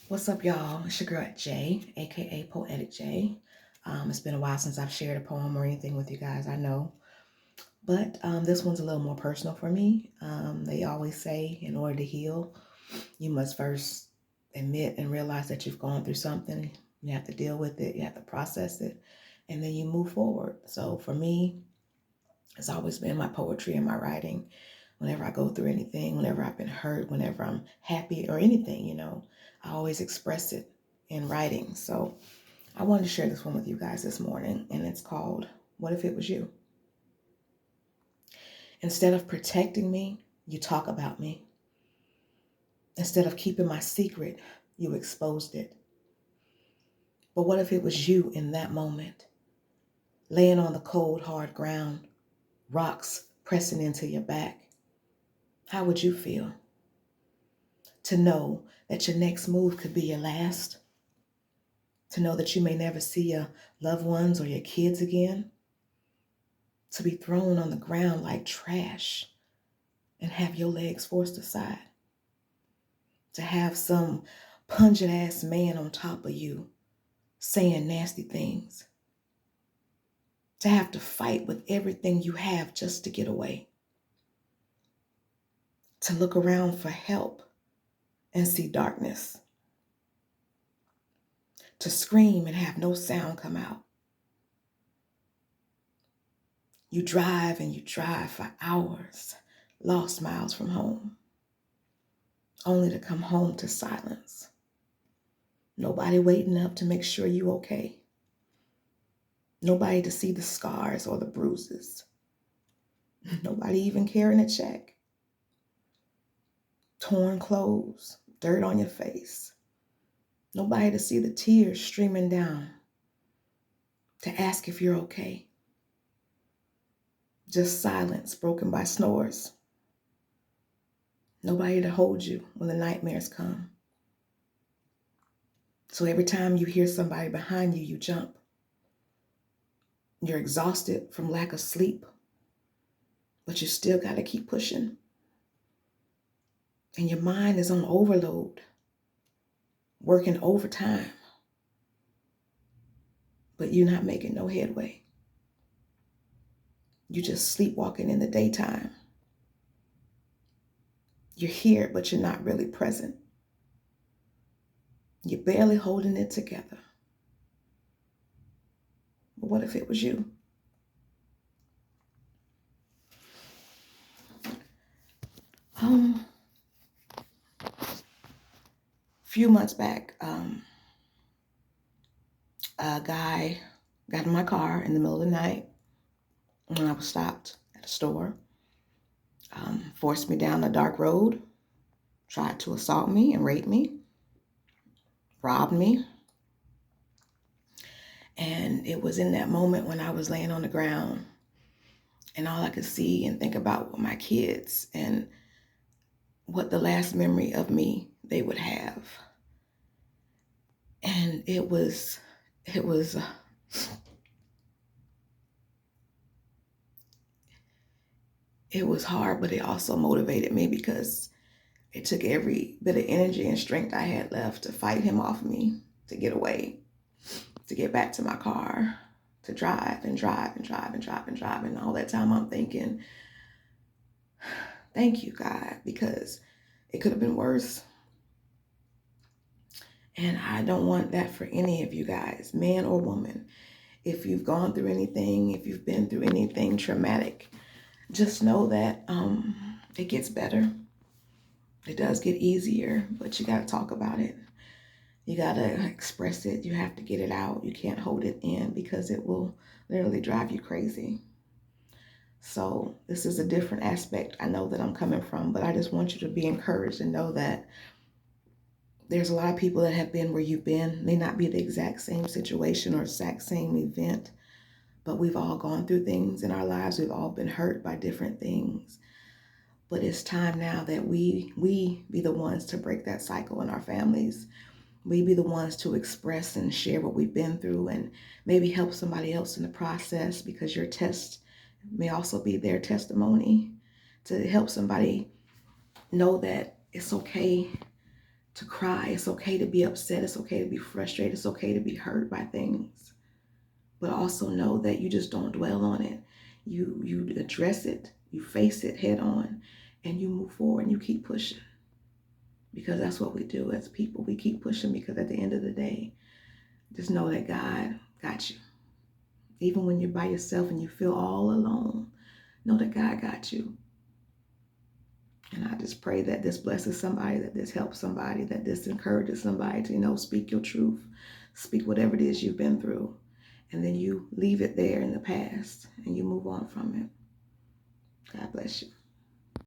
What's up, y'all? It's your girl Jay, aka Poetic Jay. It's been a while since I've shared a poem or anything with you guys, I know. But this one's a little more personal for me. They always say in order to heal, you must first admit and realize that you've gone through something. You have to deal with it, you have to process it, and then you move forward. So for me, it's always been my poetry and my writing. Whenever I go through anything, whenever I've been hurt, whenever I'm happy or anything, I always express it in writing. So I wanted to share this one with you guys this morning, and it's called What If It Was You? Instead of protecting me, you talk about me. Instead of keeping my secret, you exposed it. But what if it was you in that moment, laying on the cold, hard ground, rocks pressing into your back? How would you feel? To know that your next move could be your last? To know that you may never see your loved ones or your kids again? To be thrown on the ground like trash and have your legs forced aside? To have some pungent ass man on top of you saying nasty things? To have to fight with everything you have just to get away? To look around for help and see darkness? To scream and have no sound come out? You drive and you drive for hours, lost miles from home, only to come home to silence. Nobody waiting up to make sure you okay. Nobody to see the scars or the bruises. Nobody even caring to check. Torn clothes, dirt on your face. Nobody to see the tears streaming down, to ask if you're okay. Just silence broken by snores. Nobody to hold you when the nightmares come. So every time you hear somebody behind you, you jump. You're exhausted from lack of sleep, but you still got to keep pushing. And your mind is on overload, working overtime, but you're not making no headway. You're just sleepwalking in the daytime. You're here, but you're not really present. You're barely holding it together. But what if it was you? A few months back, a guy got in my car in the middle of the night when I was stopped at a store, forced me down a dark road, tried to assault me and rape me, robbed me. And it was in that moment when I was laying on the ground and all I could see and think about were my kids and what the last memory of me they would have. And it was hard, but it also motivated me because it took every bit of energy and strength I had left to fight him off me, to get away, to get back to my car, to drive and drive and drive and drive and drive. And all that time I'm thinking, thank you, God, because it could have been worse. And I don't want that for any of you guys, man or woman. If you've gone through anything, if you've been through anything traumatic, just know that it gets better. It does get easier, but you got to talk about it. You got to express it. You have to get it out. You can't hold it in because it will literally drive you crazy. So this is a different aspect I know that I'm coming from, but I just want you to be encouraged and know that there's a lot of people that have been where you've been. May not be the exact same situation or exact same event, but we've all gone through things in our lives. We've all been hurt by different things. But it's time now that we be the ones to break that cycle in our families. We be the ones to express and share what we've been through and maybe help somebody else in the process, because your test may also be their testimony to help somebody know that it's okay to cry. It's okay to be upset. It's okay to be frustrated. It's okay to be hurt by things. But also know that you just don't dwell on it. You address it. You face it head on. And you move forward and you keep pushing. Because that's what we do as people. We keep pushing because at the end of the day, just know that God got you. Even when you're by yourself and you feel all alone, know that God got you. And I just pray that this blesses somebody, that this helps somebody, that this encourages somebody to, speak your truth. Speak whatever it is you've been through. And then you leave it there in the past and you move on from it. God bless you.